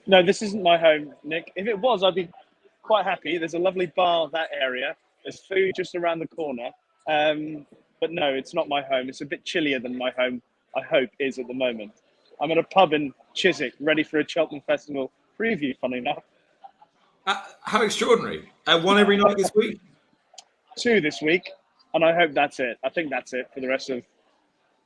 No, this isn't my home, Nick. If it was, I'd be quite happy. There's a lovely bar that area. There's food just around the corner. But no, it's not my home. It's a bit chillier than my home, I hope, is at the moment. I'm at a pub in Chiswick, ready for a Cheltenham Festival preview, funny enough. How extraordinary. One every night this week? 2 this week, and I hope that's it. I think that's it for the rest of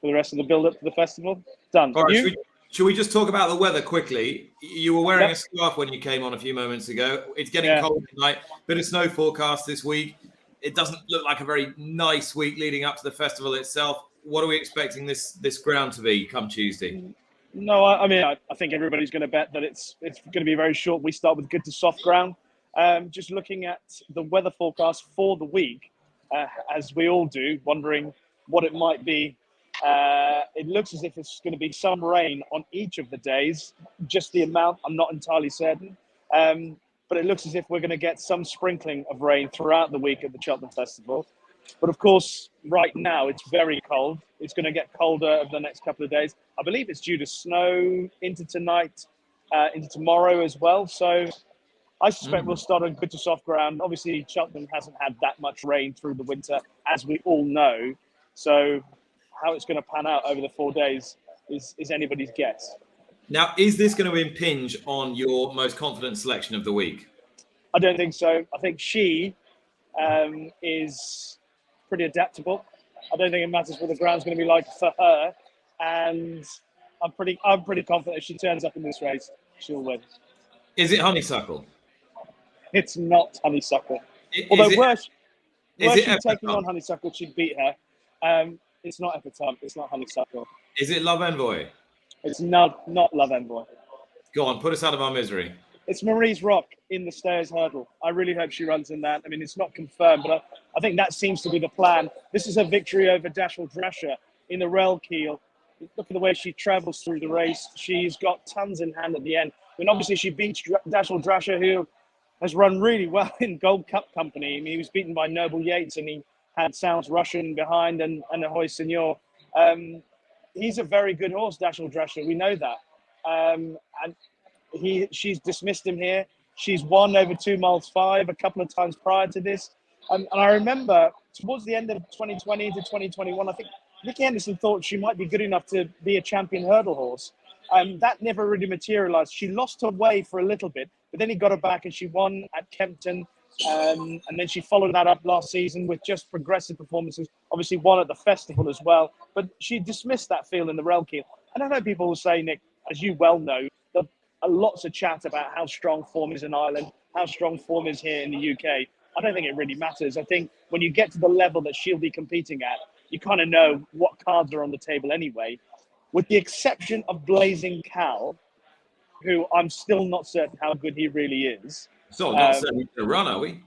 the build-up to the festival. Done. All right, should we just talk about the weather quickly? You were wearing a scarf when you came on a few moments ago. It's getting cold tonight. Bit of snow forecast this week. It doesn't look like a very nice week leading up to the festival itself. What are we expecting this ground to be come Tuesday? No, I mean, I think everybody's going to bet that it's going to be very short. We start with good to soft ground. Just looking at the weather forecast for the week, as we all do, wondering what it might be. It looks as if it's going to be some rain on each of the days. Just the amount, I'm not entirely certain. But it looks as if we're going to get some sprinkling of rain throughout the week at the Cheltenham Festival. But of course, right now it's very cold. It's going to get colder over the next couple of days. I believe it's due to snow into tonight, into tomorrow as well. So I suspect we'll start on good to soft ground. Obviously, Cheltenham hasn't had that much rain through the winter, as we all know. So how it's going to pan out over the 4 days is anybody's guess. Now, is this going to impinge on your most confident selection of the week? I don't think so. I think she is pretty adaptable. I don't think it matters what the ground's going to be like for her. And I'm pretty confident if she turns up in this race, she'll win. Is it Honeysuckle? It's not Honeysuckle. Although were she taking on Honeysuckle, she'd beat her. It's not Epitaph. It's not Honeysuckle. Is it Love Envoy? It's not Love Envoy. Go on, put us out of our misery. It's Marie's Rock in the Stairs Hurdle. I really hope she runs in that. I mean, it's not confirmed, but I think that seems to be the plan. This is a victory over Dashel Drasher in the rail keel. Look at the way she travels through the race. She's got tons in hand at the end. I mean, obviously, she beats Dashel Drasher, who has run really well in Gold Cup company. I mean, he was beaten by Noble Yates, and he had Sounds Russian behind and Ahoy Senor. He's a very good horse, Dashel Drasher. We know that. And she's dismissed him here. She's won over 2 miles 5 a couple of times prior to this. And I remember towards the end of 2020 to 2021, I think Nicky Henderson thought she might be good enough to be a champion hurdle horse. That never really materialized. She lost her way for a little bit, but then he got her back and she won at Kempton. And then she followed that up last season with just progressive performances, obviously won at the festival as well. But she dismissed that field in the rail keel. And I know people will say, Nick, as you well know, that lots of chat about how strong form is in Ireland, how strong form is here in the UK. I don't think it really matters. I think when you get to the level that she'll be competing at, you kind of know what cards are on the table anyway, with the exception of Blazing Cal, who I'm still not certain how good he really is. So not certain he's going to run, are we?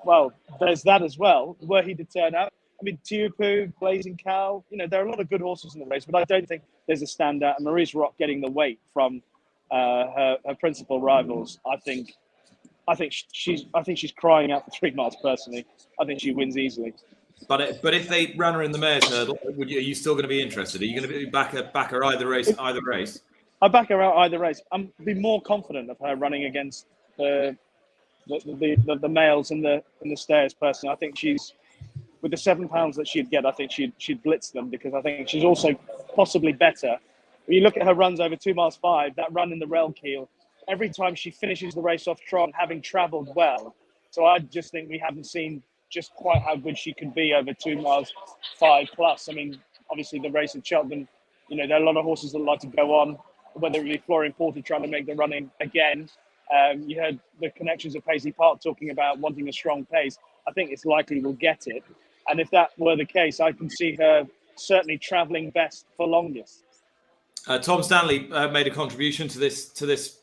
Well, there's that as well. Were he to turn up, I mean, Tupu, Blazing Cal, there are a lot of good horses in the race, but I don't think there's a standout. And Marie's Rock getting the weight from her principal rivals. I think she's crying out for 3 miles personally. I think she wins easily. But if they ran her in the mare's hurdle, are you still going to be interested? Are you going to be back her either race? I back her out either race. I'm be more confident of her running against the males in the stairs. Personally, I think she's with the £7 that she'd get. I think she'd blitz them because I think she's also possibly better. When you look at her runs over 2 miles 5, that run in the rail keel, every time she finishes the race off trot, having travelled well. So I just think we haven't seen just quite how good she could be over 2 miles 5 plus. I mean, obviously the race at Cheltenham, there are a lot of horses that like to go on, whether it be Florian Porter trying to make the running again. You heard the connections of Paisley Park talking about wanting a strong pace. I think it's likely we'll get it. And if that were the case, I can see her certainly travelling best for longest. Tom Stanley made a contribution to this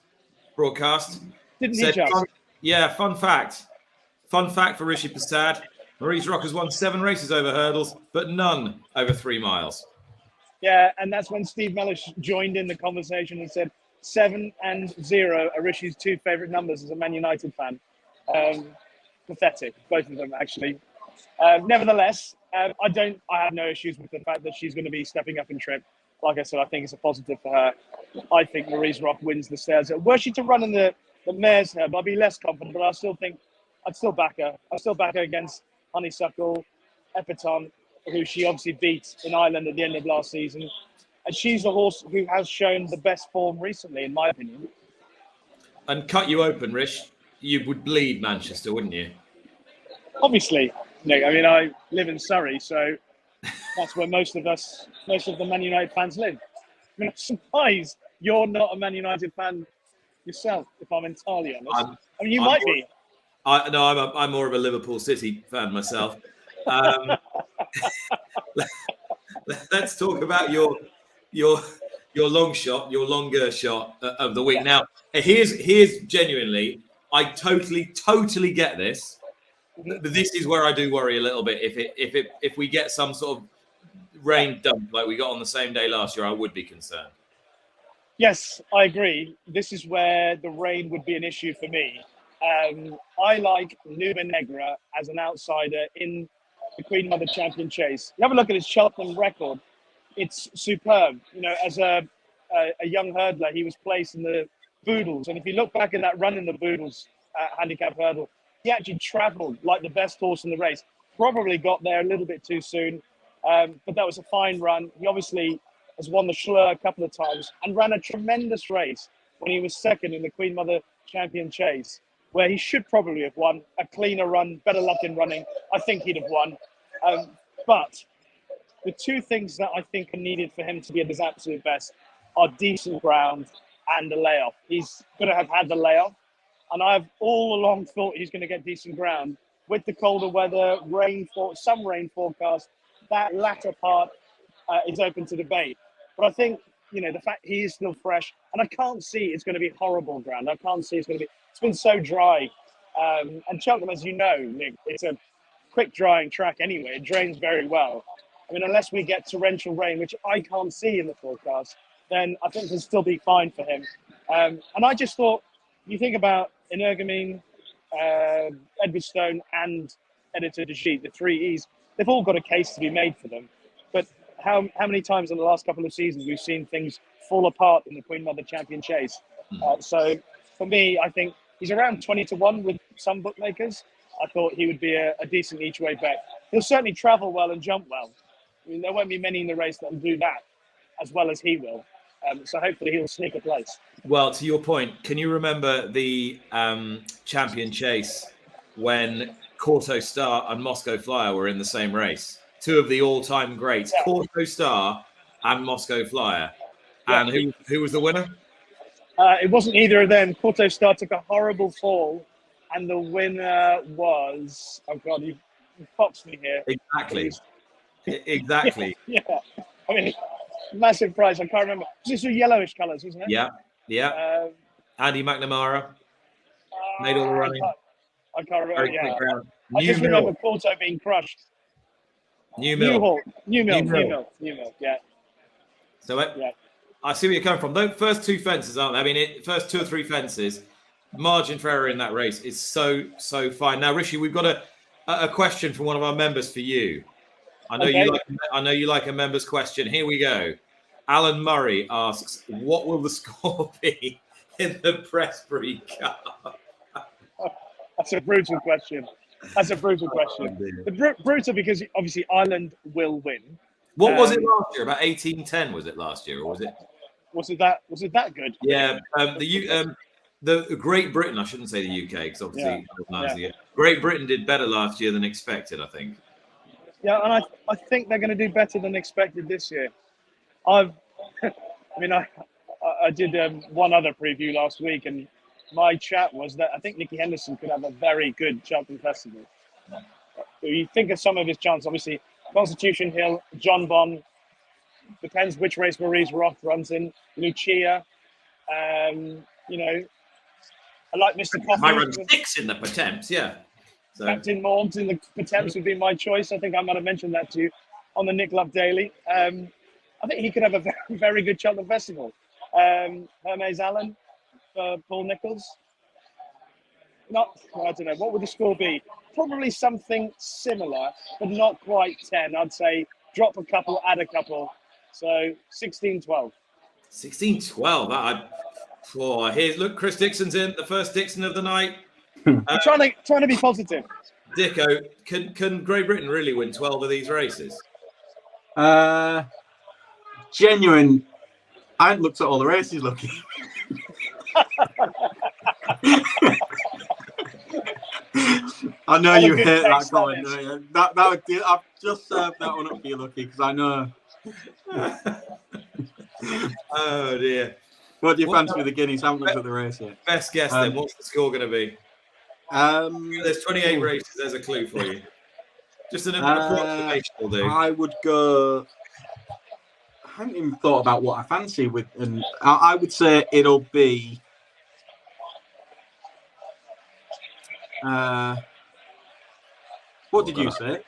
broadcast. Didn't he just? Fun fact. Fun fact for Rishi Persad. Marie's Rock has won 7 races over hurdles, but none over 3 miles. Yeah, and that's when Steve Mellish joined in the conversation and said 7 and 0 are Rishi's 2 favourite numbers as a Man United fan. Pathetic, both of them actually. Nevertheless, I have no issues with the fact that she's going to be stepping up in trip. like I said, I think it's a positive for her. I think Maryse Rock wins the Stairs. Were she to run in the Mare's Herd, I'd be less confident, but I still think I'd still back her. I'd still back her against Honeysuckle, Epatton, who she obviously beat in Ireland at the end of last season. And she's the horse who has shown the best form recently, in my opinion. And cut you open, Rish, you would bleed Manchester, wouldn't you? Obviously, Nick. I mean, I live in Surrey, so that's where most of the Man United fans live. I mean, I'm surprised you're not a Man United fan yourself, if I'm entirely honest. I mean, you might be. I'm more of a Liverpool City fan myself. Let's talk about your long shot, your longer shot of the week. Yeah. Now, here's genuinely, I totally get this. But this is where I do worry a little bit. If we get some sort of rain dump like we got on the same day last year, I would be concerned. Yes, I agree. This is where the rain would be an issue for me. I like Nube Negra as an outsider in the Queen Mother Champion Chase. You have a look at his Cheltenham record; it's superb. You know, as a young hurdler, he was placed in the Boodles, and if you look back at that run in the Boodles handicap hurdle, he actually travelled like the best horse in the race. Probably got there a little bit too soon, but that was a fine run. He obviously has won the Schlur a couple of times and ran a tremendous race when he was second in the Queen Mother Champion Chase, where he should probably have won. A cleaner run, better luck in running, I think he'd have won. But the two things that I think are needed for him to be at his absolute best are decent ground and a layoff. He's going to have had the layoff, and I've all along thought he's going to get decent ground. With the colder weather, some rain forecast, that latter part is open to debate. But I think, the fact he is still fresh, and I can't see it's going to be horrible ground. I can't see it's been so dry. And Cheltenham, as you know, Nick, it's a quick drying track anyway. It drains very well. I mean, unless we get torrential rain, which I can't see in the forecast, then I think it'll still be fine for him. And I just thought, you think about Energumene, Edwardstone, and Editor de Gite, the three E's, they've all got a case to be made for them. But how many times in the last couple of seasons we've seen things fall apart in the Queen Mother Champion Chase? So for me, I think he's around 20-1 with some bookmakers. I thought he would be a decent each way bet. He'll certainly travel well and jump well. I mean, there won't be many in the race that will do that as well as he will. So hopefully he'll sneak a place. Well, to your point, can you remember the Champion Chase when Corto Star and Moscow Flyer were in the same race? Two of the all-time greats, yeah. Corto Star and Moscow Flyer. Yeah. And who was the winner? It wasn't either of them. Corto Star took a horrible fall, and the winner was... Oh, God, you foxed me here. Exactly. Exactly. Yeah. I mean, massive prize. I can't remember. This was yellowish colours, wasn't it? Yeah. Andy McNamara made all the running. I can't remember. Yeah. I New just Mill. remember Corto being crushed. New Mill. Yeah. So I see where you're coming from. Those first two fences, aren't they? I mean, first two or three fences, margin for error in that race is so fine. Now, Rishi, we've got a question from one of our members for you. I know you like a member's question. Here we go. Alan Murray asks, what will the score be in the Prestbury Cup? That's a brutal question. The brutal because obviously Ireland will win. What was it last year? About 18-10 was it last year, or was it? Was it that good? Yeah. The Great Britain. I shouldn't say the UK because obviously Great Britain did better last year than expected, I think. Yeah, and I think they're going to do better than expected this year. I did one other preview last week, and my chat was that I think Nicky Henderson could have a very good Cheltenham Festival. You think of some of his chances, obviously, Constitution Hill, John Bon, depends which race Maryse Rock runs in, Lucia, I like Mr. Coffey. Might run 6 in the Potemps, yeah. So. Captain Mords in the Potemps would be my choice. I think I might have mentioned that to you on the Nick Love Daily. I think he could have a very, very good Cheltenham Festival. Hermes Allen for Paul Nicholls. I don't know. What would the score be? Probably something similar, but not quite 10. I'd say drop a couple, add a couple. So 16-12. 16-12. Here's look, Chris Dixon's in, the first Dixon of the night. I'm trying to be positive. Dicko, can Great Britain really win 12 of these races? Genuine. I haven't looked at all the races, Lucky. I know you hate that going. That would. I've just served that one up for you, Lucky, because I know. Oh dear. What do you fancy with the Guineas? Haven't looked at the race yet. Best guess then. What's the score going to be? There's 28 races. There's a clue for you. Just an approximation will do. I would go. I haven't even thought about what I fancy with, and I would say it'll be. What did you say?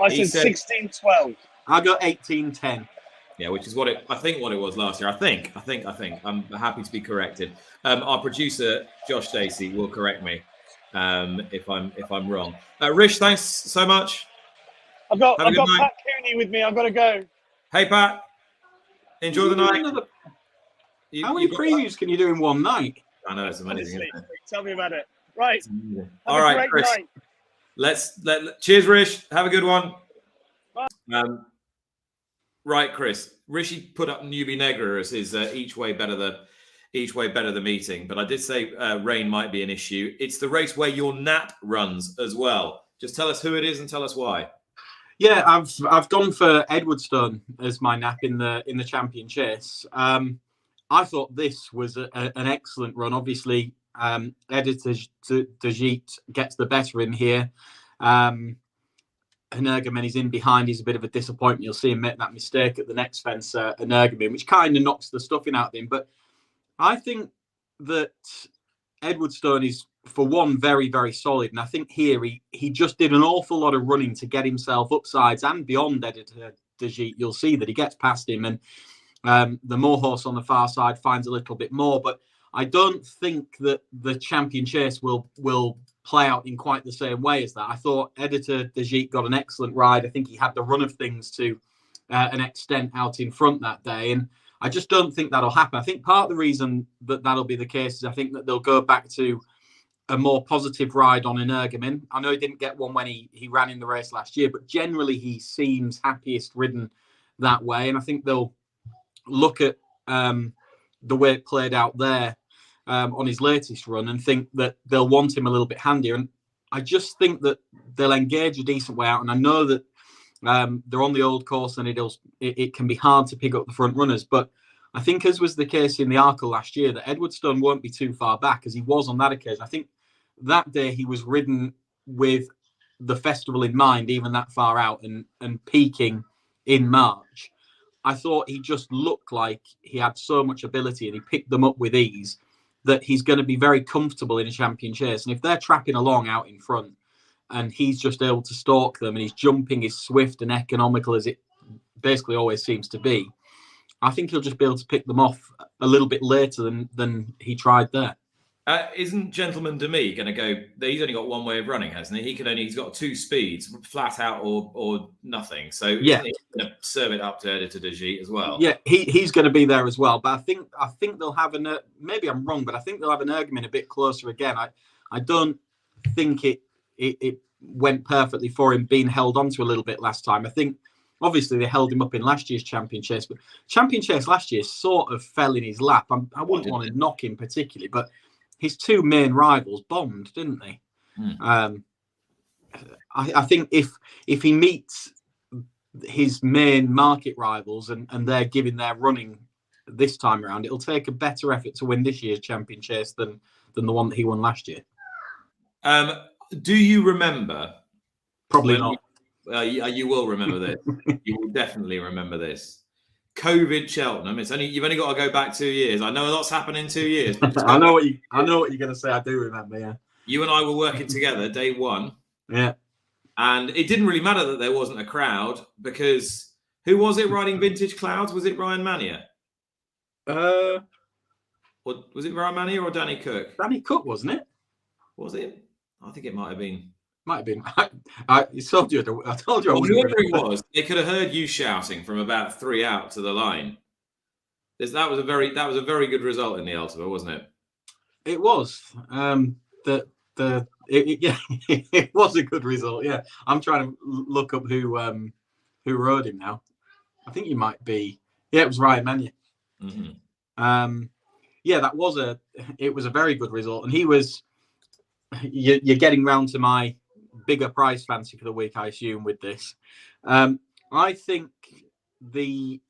I said 16-12. I got 18-10. Yeah, which is what it was last year. I think. I'm happy to be corrected. Our producer Josh Stacey will correct me if I'm wrong. Rish, thanks so much. I've got Pat Cooney with me. I've got to go. Hey Pat, enjoy the night. How many previews can you do in one night? I know, it's amazing. Isn't it? Tell me about it. Right. All right, Chris. Cheers, Rish. Have a good one. Bye. Right, Chris. Rishi put up Nube Negra as his each way better the meeting, but I did say rain might be an issue. It's the race where your nap runs as well. Just tell us who it is and tell us why. Yeah, I've gone for Edwardstone as my nap in the champion chase. I thought this was an excellent run. Obviously, Edwardstone gets the better in here. Energumen is in behind. He's a bit of a disappointment. You'll see him make that mistake at the next fence, Energumen, which kind of knocks the stuffing out of him. But I think that Edwardstone is, for one, very, very solid. And I think here he just did an awful lot of running to get himself upsides and beyond Edwardstone. You'll see that he gets past him. And the Moor horse on the far side finds a little bit more. But I don't think that the champion chase will play out in quite the same way as that. I thought Edwardstone got an excellent ride. I think he had the run of things to an extent out in front that day. And I just don't think that'll happen. I think part of the reason that that'll be the case is I think that they'll go back to a more positive ride on Energumen. I know he didn't get one when he ran in the race last year, but generally he seems happiest ridden that way. And I think they'll look at the way it played out there on his latest run and think that they'll want him a little bit handier. And I just think that they'll engage a decent way out. And I know that they're on the old course and it can be hard to pick up the front runners. But I think, as was the case in the Arkle last year, that Edwardstone won't be too far back, as he was on that occasion. I think that day he was ridden with the festival in mind, even that far out, and peaking in March. I thought he just looked like he had so much ability and he picked them up with ease that he's going to be very comfortable in a champion chase. And if they're trapping along out in front and he's just able to stalk them and his jumping is swift and economical as it basically always seems to be, I think he'll just be able to pick them off a little bit later than he tried there. Isn't Gentleman Demi going to go? He's only got one way of running, hasn't he? He's got two speeds, flat out or nothing. So yeah, he's going to serve it up to Edwardstone as well. Yeah, he's going to be there as well. But I think they'll have maybe I'm wrong, but I think they'll have an Energumen a bit closer again. I don't think it went perfectly for him being held onto a little bit last time. I think obviously they held him up in last year's champion chase, but champion chase last year sort of fell in his lap. I wouldn't want to knock him particularly, but his two main rivals bombed, didn't they? I think if he meets his main market rivals and they're giving their running this time around, it'll take a better effort to win this year's champion chase than the one that he won last year. Do you remember? Probably not. You will remember this. You will definitely remember this. COVID Cheltenham. You've only got to go back 2 years. I know a lot's happened in 2 years. I know what you're going to say. I do remember. Yeah. You and I were working together day one. Yeah. And it didn't really matter that there wasn't a crowd because who was it riding Vintage Clouds? Was it Ryan Mania? Or was it Ryan Mania or Danny Cook? Danny Cook, wasn't it? Was it? I think it might have been. Might have been. I told you. I told you. Well, whoever it was, they could have heard you shouting from about 3 out to the line. That was a very good result in the Ultima, wasn't it? It was. It was a good result. Yeah, I'm trying to look up who rode him now. I think he might be. Yeah, it was Ryan Mania. Mm-hmm. Yeah, it was a very good result, and he was. You're getting round to my bigger prize fancy for the week, I assume, with this. I think the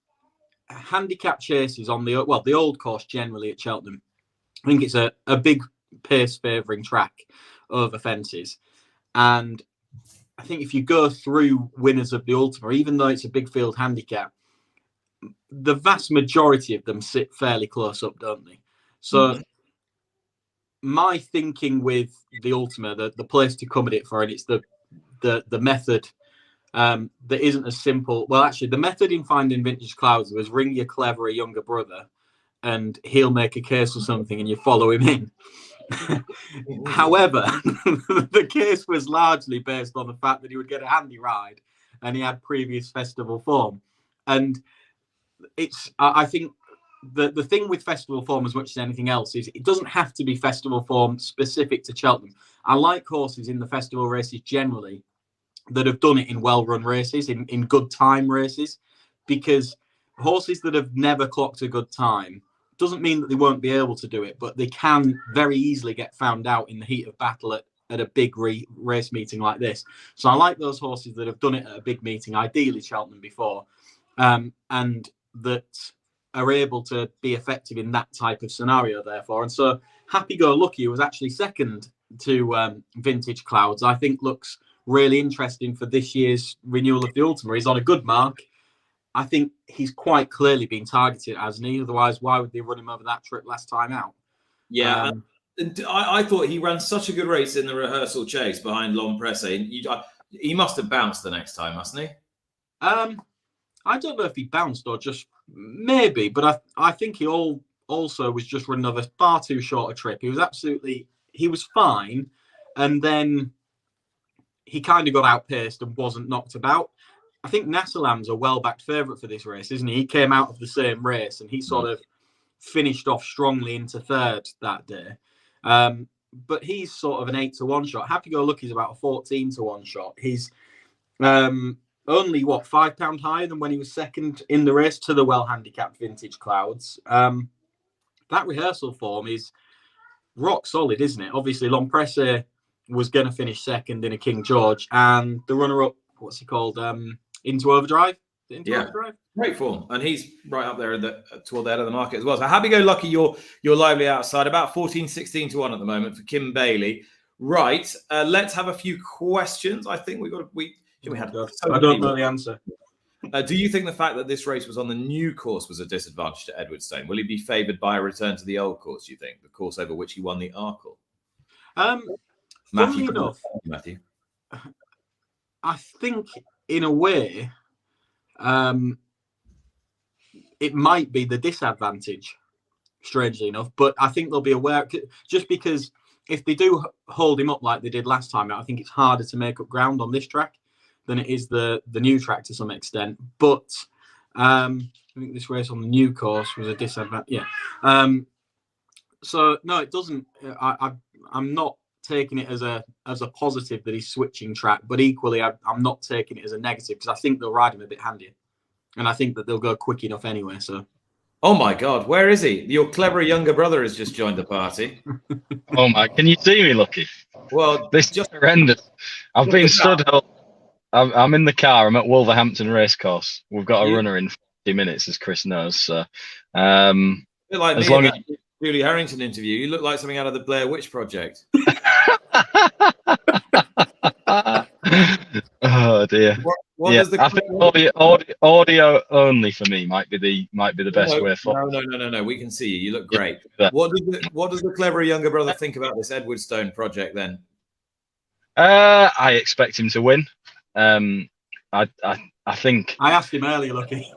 handicap chases on the old course generally at Cheltenham. I think it's a big pace favouring track over fences, and I think if you go through winners of the Ultima, even though it's a big field handicap, the vast majority of them sit fairly close up, don't they? So my thinking with the Ultima, the place to come at it for, and it's the method that isn't as simple. Well, actually, the method in finding vintage clouds was ring your cleverer younger brother, and he'll make a case or something, and you follow him in. However, the case was largely based on the fact that he would get a handy ride, and he had previous festival form. And I think the thing with festival form, as much as anything else, is it doesn't have to be festival form specific to Cheltenham. I like horses in the festival races generally that have done it in well-run races, in good time races, because horses that have never clocked a good time doesn't mean that they won't be able to do it, but they can very easily get found out in the heat of battle at a big race meeting like this. So I like those horses that have done it at a big meeting, ideally Cheltenham before, and that are able to be effective in that type of scenario, therefore. And so Happy Go Lucky was actually second to Vintage Clouds. I think looks really interesting for this year's renewal of the Ultima. He's on a good mark. I think he's quite clearly been targeted, hasn't he? Otherwise, why would they run him over that trip last time out? Yeah, I thought he ran such a good race in the rehearsal chase behind L'Homme Pressé. He must have bounced the next time, mustn't he? I don't know if he bounced or just maybe, but I think he also was just running another far too short a trip. He was fine, and then he kind of got outpaced and wasn't knocked about. I think Nassalam's a well-backed favourite for this race, isn't he? He came out of the same race and he sort of finished off strongly into third that day. But he's sort of an 8-1 shot. Happy Go Lucky is about a 14-1 shot. He's only, £5 higher than when he was second in the race to the well-handicapped Vintage Clouds. That rehearsal form is rock solid, isn't it? Obviously, L'Homme Pressé was going to finish second in a King George, and the runner-up, what's he called? Into Overdrive. Overdrive? Great form, and he's right up there toward the head of the market as well. So Happy Go Lucky, you're lively outside, about 14-16-1 at the moment for Kim Bailey. Right, let's have a few questions. I think I don't know the answer. Do you think the fact that this race was on the new course was a disadvantage to Edwardstone? Will he be favoured by a return to the old course, do you think? The course over which he won the Arkle? Matthew. I think, in a way, it might be the disadvantage, strangely enough. But I think they'll be aware, just because if they do hold him up like they did last time, I think it's harder to make up ground on this track than it is the new track to some extent. But I think this race on the new course was a disadvantage. Yeah. So no, it doesn't. I'm not taking it as a positive that he's switching track, but equally I'm not taking it as a negative because I think they'll ride him a bit handier, and I think that they'll go quick enough anyway. So, oh my God, where is he? Your clever younger brother has just joined the party. Oh my! Can you see me, Lucky? Well, this is horrendous. I've been stood up. I'm in the car. I'm at Wolverhampton Racecourse. We've got a runner in 50 minutes, as Chris knows. So, like as long as Julie Harrington interview, you look like something out of the Blair Witch Project. Oh dear. I think audio only for me might be the best way forward. No. We can see you. You look great. Yeah. What does the clever younger brother think about this Edwardstone project then? I expect him to win. I think I asked him earlier, Lucky.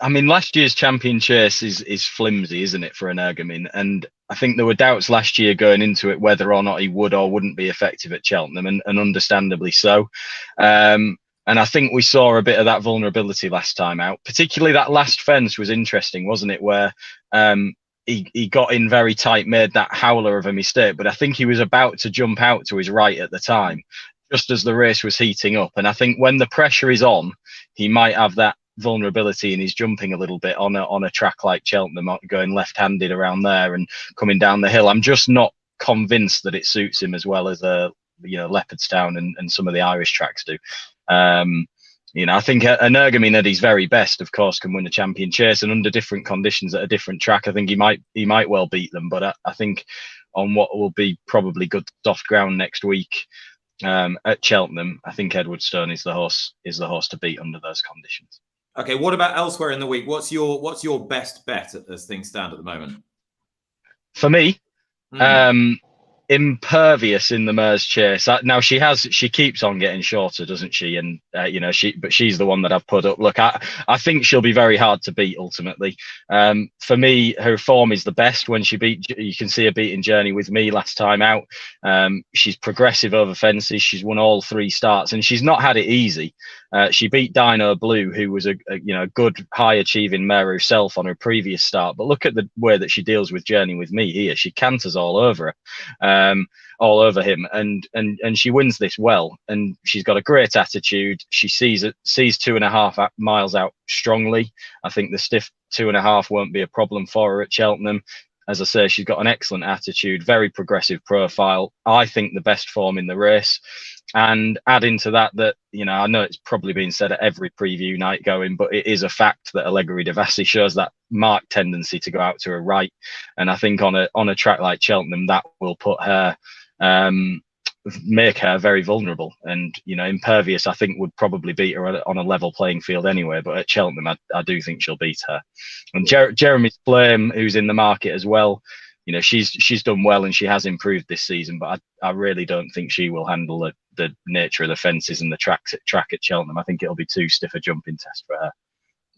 I mean, last year's champion chase is flimsy, isn't it, for Energumen? And I think there were doubts last year going into it whether or not he would or wouldn't be effective at Cheltenham, and understandably so. And I think we saw a bit of that vulnerability last time out. Particularly that last fence was interesting, wasn't it? Where he got in very tight, made that howler of a mistake, but I think he was about to jump out to his right at the time, just as the race was heating up. And I think when the pressure is on, he might have that vulnerability, and he's jumping a little bit on a track like Cheltenham, going left-handed around there and coming down the hill. I'm just not convinced that it suits him as well as Leopardstown and some of the Irish tracks do. I think Energumen at his very best, of course, can win a champion chase, and under different conditions at a different track, I think he might well beat them. But I think on what will be probably good soft ground next week at Cheltenham, I think Edwardstone is the horse to beat under those conditions. Okay, what about elsewhere in the week? What's your best bet as things stand at the moment? For me, Impervious in the Mears chase. Now she keeps on getting shorter, doesn't she? And but she's the one that I've put up. Look, I think she'll be very hard to beat ultimately. For me, her form is the best when she beat. You can see her beating Gerri with me last time out. She's progressive over fences. She's won all 3 starts, and she's not had it easy. She beat Dino Blue, who was a good high achieving mare herself on her previous start. But look at the way that she deals with Gerri with me here. She canters all over her. All over him, and she wins this well, and she's got a great attitude. She sees 2.5 miles out strongly. I think the stiff 2.5 won't be a problem for her at Cheltenham. As I say, she's got an excellent attitude, very progressive profile. I think the best form in the race. And adding to that, I know it's probably been said at every preview night going, but it is a fact that Allegory Devassi shows that marked tendency to go out to her right. And I think on a track like Cheltenham, that will put her, make her very vulnerable. And, Impervious, I think, would probably beat her on a level playing field anyway. But at Cheltenham, I do think she'll beat her. And Jeremy's Flame, who's in the market as well, she's done well and she has improved this season, but I really don't think she will handle the nature of the fences and the track at Cheltenham. I think it'll be too stiff a jumping test for her.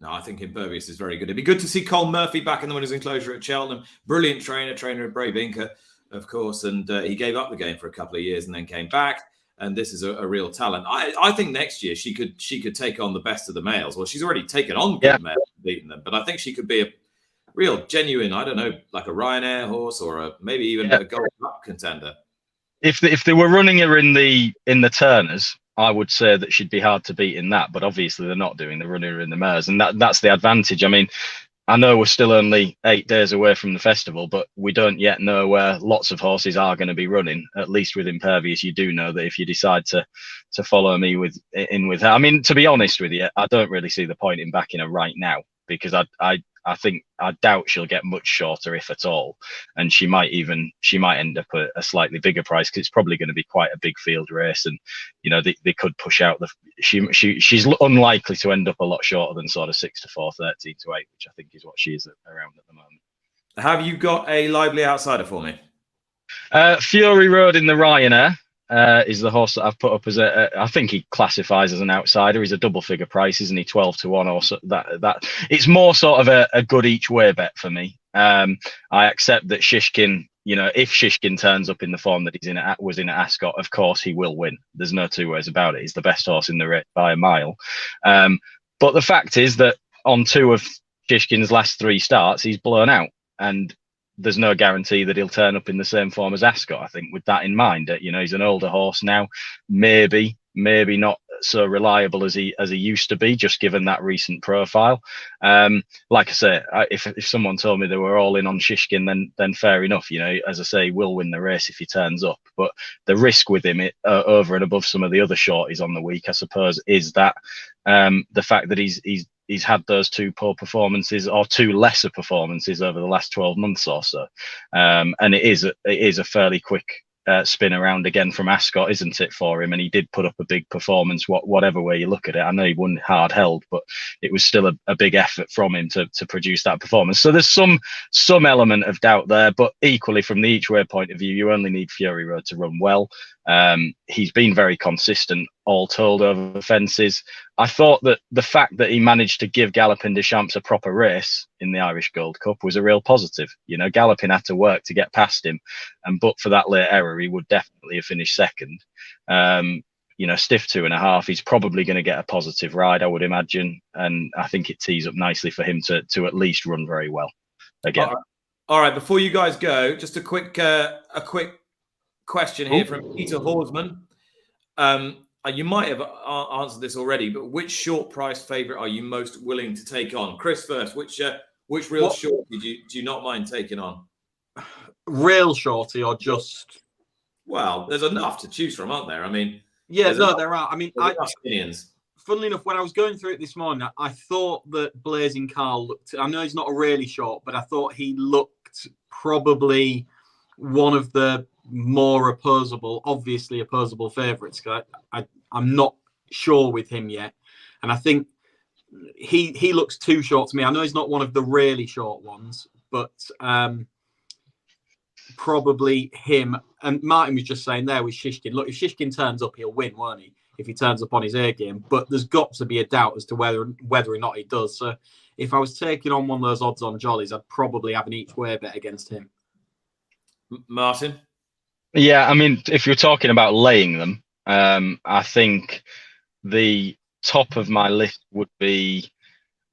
No, I think Impervious is very good. It'd be good to see Cole Murphy back in the winners' enclosure at Cheltenham. Brilliant trainer of Brave Inca, of course, and he gave up the game for a couple of years and then came back. And this is a real talent. I think next year she could take on the best of the males. Well, she's already taken on good males and beaten them, but I think she could be a real genuine, I don't know, like a Ryanair horse or maybe even a Gold Cup contender. If they were running her in the Turners, I would say that she'd be hard to beat in that. But obviously they're not doing the running her in the Mears, and that's the advantage. I mean, I know we're still only 8 days away from the festival, but we don't yet know where lots of horses are going to be running. At least with Impervious, you do know that if you decide to follow me with her. I mean, to be honest with you, I don't really see the point in backing her right now, because I doubt she'll get much shorter, if at all, and she might end up at a slightly bigger price, because it's probably going to be quite a big field race, and they could push out she's unlikely to end up a lot shorter than sort of 6 to 4, 13 to 8, which I think is what she is around at the moment. Have you got a lively outsider for me? Fury Road in the Ryanair. Is the horse that I've put up as I think he classifies as an outsider. He's a double figure price, isn't he? 12 to 1 or so. That it's more sort of a good each way bet for me. I accept that Shishkin, if Shishkin turns up in the form that was in at Ascot, of course he will win. There's no two ways about it. He's the best horse in the race by a mile. But the fact is that on 2 of Shishkin's last 3 starts, he's blown out, and there's no guarantee that he'll turn up in the same form as Ascot. I think with that in mind, he's an older horse now, maybe not so reliable as he used to be, just given that recent profile. Like I say, if someone told me they were all in on Shishkin, then fair enough. As I say, he will win the race if he turns up. But the risk with him, over and above some of the other shorties on the week, I suppose, is that the fact that he's had those 2 poor performances, or 2 lesser performances, over the last 12 months or so, and it is a fairly quick spin around again from Ascot, isn't it, for him? And he did put up a big performance, whatever way you look at it. I know he won hard held, but it was still a big effort from him to produce that performance. So there's some element of doubt there, but equally from the each way point of view, you only need Fury Road to run well. He's been very consistent, all told, over the fences. I thought that the fact that he managed to give Gallopin Deschamps a proper race in the Irish Gold Cup was a real positive. You know, Gallopin had to work to get past him, and but for that late error, he would definitely have finished second. You know, stiff 2.5. He's probably going to get a positive ride, I would imagine, and I think it tees up nicely for him to at least run very well again. All right. Before you guys go, just a quick question here from Peter Horsman. You might have answered this already, but which short price favourite are you most willing to take on? Chris first. Which real short do you not mind taking on? Real shorty or just? Well, there's enough to choose from, aren't there? I mean, there are. I mean, funnily enough, when I was going through it this morning, I thought that Blazing Carl looked. I know he's not a really short, but I thought he looked probably one of the more obviously opposable favourites. I'm not sure with him yet, and I think he looks too short to me. I know he's not one of the really short ones, but probably him. And Martin was just saying there with Shishkin. Look, if Shishkin turns up, he'll win, won't he? If he turns up on his A game. But there's got to be a doubt as to whether or not he does. So if I was taking on one of those odds-on jollies, I'd probably have an each-way bet against him. Martin? Yeah, I mean, if you're talking about laying them, I think the top of my list would be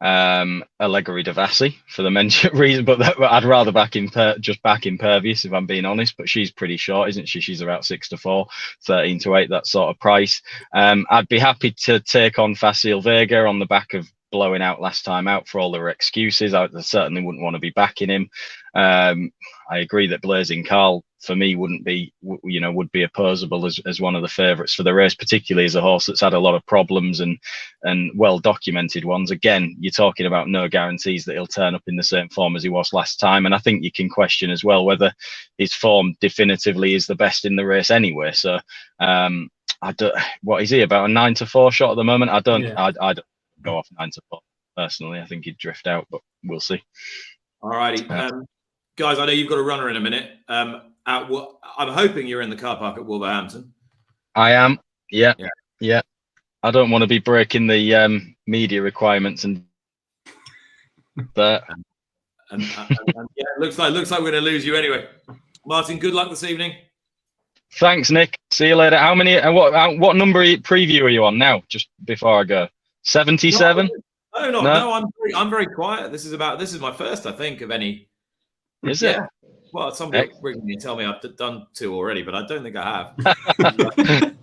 Allegory Devassi for the mentioned reason, but I'd rather back Impervious if I'm being honest. But she's pretty short, isn't she? She's about 6-4, 13-8, that sort of price. I'd be happy to take on Facile Vega on the back of blowing out last time out for all their excuses. I certainly wouldn't want to be backing him. I agree that Blazing Carl for me would be opposable as one of the favourites for the race, particularly as a horse that's had a lot of problems and well documented ones. Again, you're talking about no guarantees that he'll turn up in the same form as he was last time, and I think you can question as well whether his form definitively is the best in the race anyway. So what is he, about a 9-4 shot at the moment? I'd go off 9-4 personally. I think he'd drift out, but we'll see. All righty. Guys, I know you've got a runner in a minute. I'm hoping you're in the car park at Wolverhampton. I am. Yeah. I don't want to be breaking the media requirements and it looks like we're going to lose you anyway. Martin, good luck this evening. Thanks, Nick. See you later. How many? What number preview are you on now? Just before I go, 77. No. I'm very quiet. This is my first, I think, of any. Is it? Well, somebody ring me and tell me I've done 2 already, but I don't think I have.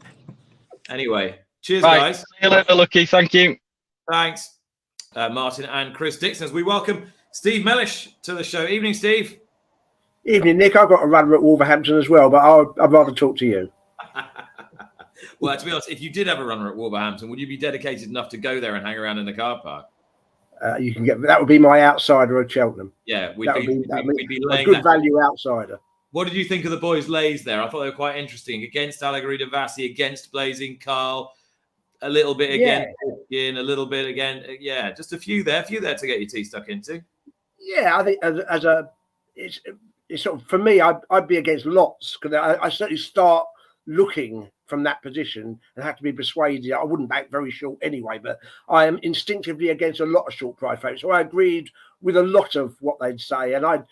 Anyway, cheers, guys. See you later, Lucky. Thank you. Thanks, Martin and Chris Dixon. As we welcome Steve Mellish to the show. Evening, Steve. Evening, Nick. I've got a runner at Wolverhampton as well, but I'd rather talk to you. Well, to be honest, if you did have a runner at Wolverhampton, would you be dedicated enough to go there and hang around in the car park? You can get that would be my outsider at Cheltenham. Yeah, we'd be a good value outsider. What did you think of the boys' lays there? I thought they were quite interesting. Against Allegory Devassi, against Blazing Carl, a little bit against a little bit again. Yeah, just a few there to get your teeth stuck into. Yeah, I think it's sort of, for me, I'd be against lots because I certainly start looking from that position and have to be persuaded. I wouldn't back very short anyway, but I am instinctively against a lot of short price favourites. So I agreed with a lot of what they'd say, and I'd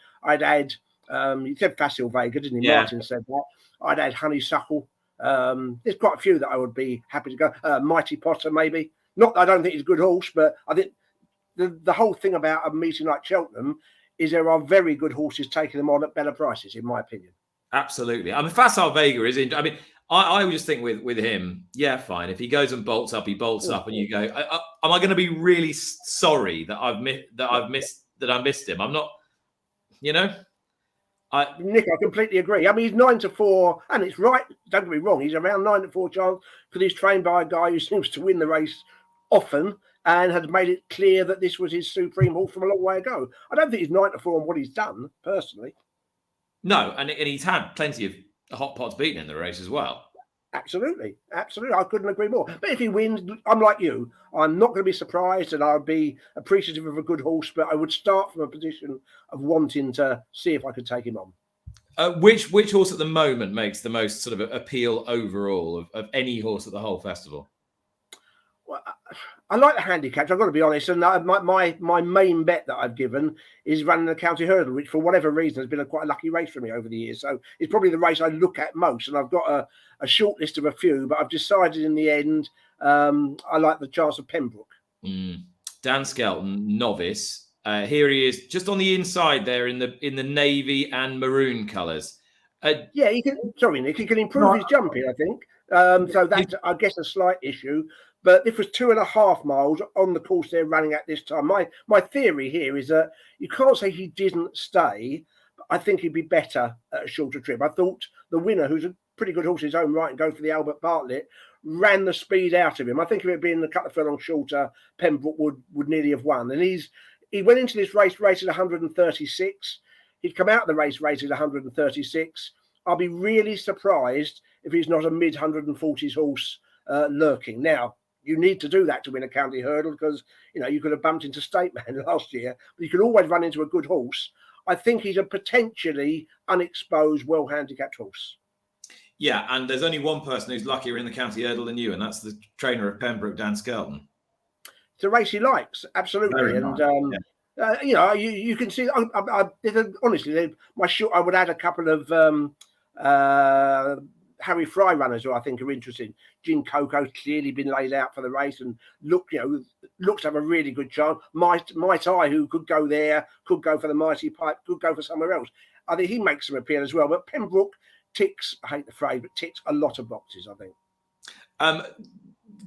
add. You said Facile Vega, didn't he? Yeah. Martin said that. I'd add Honeysuckle. There's quite a few that I would be happy to go. Mighty Potter, maybe. Not that I don't think he's a good horse, but I think the whole thing about a meeting like Cheltenham is there are very good horses taking them on at better prices, in my opinion. Absolutely. I mean, Facile Vega is in. I mean, I would just think with him, yeah, fine. If he goes and bolts up, he bolts up, and you go, am I going to be really sorry that I missed him? I'm not, Nick, I completely agree. I mean, he's 9-4, and it's right. Don't get me wrong; he's around 9-4 chance because he's trained by a guy who seems to win the race often and had made it clear that this was his supreme horse from a long way ago. I don't think he's 9-4 on what he's done personally. No, and he's had plenty of hot pots beaten in the race as well. Absolutely. I couldn't agree more. But if he wins, I'm like you. I'm not going to be surprised, and I'd be appreciative of a good horse, but I would start from a position of wanting to see if I could take him on. Which horse at the moment makes the most sort of appeal overall of any horse at the whole festival? Well, I like the handicaps, I've got to be honest. And my main bet that I've given is running the county hurdle, which for whatever reason has been quite a lucky race for me over the years. So it's probably the race I look at most. And I've got a short list of a few, but I've decided in the end I like the chance of Pembroke. Dan Skelton, novice. Here he is, just on the inside there in the navy and maroon colours. Yeah, he can. Sorry, Nick. He can improve his jumping, I think. So that's, I guess, a slight issue. But this was 2.5 miles on the course they're running at this time. My theory here is that you can't say he didn't stay. But I think he'd be better at a shorter trip. I thought the winner, who's a pretty good horse in his own right and go for the Albert Bartlett, ran the speed out of him. I think if it had been a couple of furlongs shorter, Pembroke would nearly have won. And he went into this race rated 136. He'd come out of the race rated 136. I'll be really surprised if he's not a mid-140s horse lurking. Now, you need to do that to win a county hurdle because, you could have bumped into Stateman last year, but you can always run into a good horse. I think he's a potentially unexposed, well-handicapped horse. Yeah, and there's only one person who's luckier in the county hurdle than you, and that's the trainer of Pembroke, Dan Skelton. It's a race he likes, absolutely. And, you can see, honestly, I would add a couple of Harry Fry runners who I think are interesting. Jim Coco's clearly been laid out for the race and looks to have a really good chance. Might I, who could go there, could go for the Mighty Pipe, could go for somewhere else. I think he makes some appeal as well. But Pembroke ticks, I hate the phrase, but ticks a lot of boxes, I think.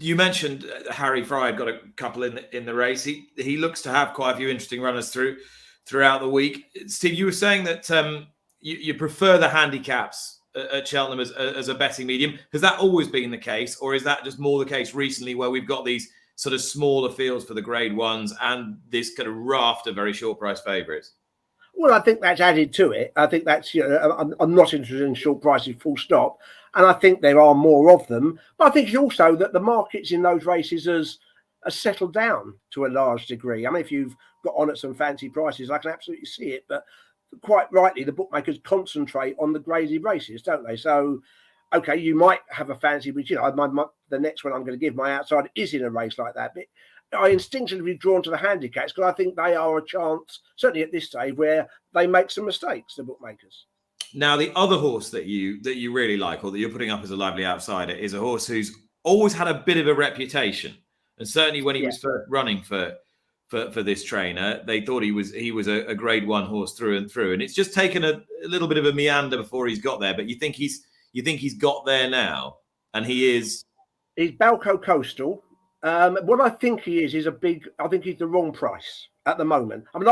You mentioned Harry Fry had got a couple in the race. He looks to have quite a few interesting runners throughout the week. Steve, you were saying that you prefer the handicaps at Cheltenham as a betting medium. Has that always been the case, or is that just more the case recently where we've got these sort of smaller fields for the grade ones and this kind of raft of very short price favourites? Well, I think that's added to it. I think that's, I'm not interested in short prices, full stop. And I think there are more of them. But I think it's also that the markets in those races has settled down to a large degree. I mean, if you've got on at some fancy prices, I can absolutely see it. But quite rightly, the bookmakers concentrate on the graded races, don't they? So, okay, you might have a fancy, which, the next one I'm going to give, my outside, is in a race like that. But I instinctively drawn to the handicaps because I think they are a chance, certainly at this stage, where they make some mistakes, the bookmakers. Now, the other horse that you really like, or that you're putting up as a lively outsider, is a horse who's always had a bit of a reputation, and certainly when he was first running for this trainer, they thought he was a grade one horse through and through, and it's just taken a little bit of a meander before he's got there. But you think he's got there now, and he is. He's Balco Coastal. What I think he is I think he's the wrong price at the moment. I mean,